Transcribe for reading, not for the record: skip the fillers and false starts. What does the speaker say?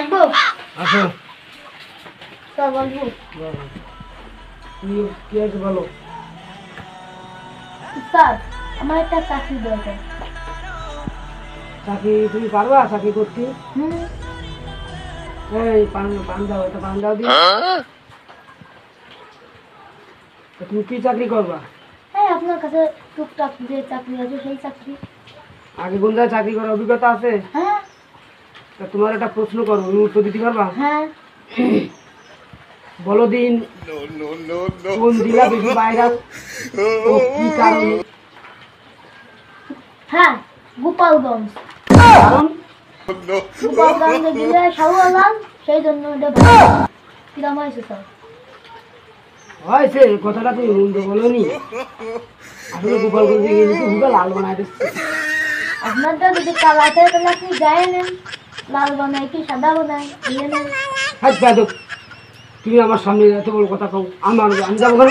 আসবো আসো স্যার বলবো কি আছে বলো স্যার আমার একটা চাকরি দরকার চাকরি তুমি পারবা চাকরি করতে হুম এই পান দাও এটা পান দাও দি তুমি কি চাকরি করবা হ্যাঁ আপনার কাছে টুকটাক যে চাকরি আছে সেই চাকরি আগে কোন জায়গায় চাকরি করার অভিজ্ঞতা আছে হ্যাঁ তা তোমার একটা প্রশ্ন করবো তুমি উত্তর দিতে পারবা হ্যাঁ বলো দিন কোন জেলা বেশি ভাইরাস ও কি কারণে হ্যাঁ গোপালগঞ্জ কারণ গোপালগঞ্জে গেলে শাহওয়ালাল সেই জন্য এটা ভালো কিরম হয়েছে স্যার হয়েছে কথাটা তুমি মন্দ বলোনি আসলে গোপালগঞ্জে গিয়ে কিন্তু হুগা লাল বানায় দিচ্ছে আপনারটা যদি কালা থাকে তাহলে আপনি গায়ে নেন লাল বানায় কি সাদা বানায় দিয়ে নেন হাত বেয়াদব তুমি আমার সামনে এত বড় কথা কও আমি যাবো কেন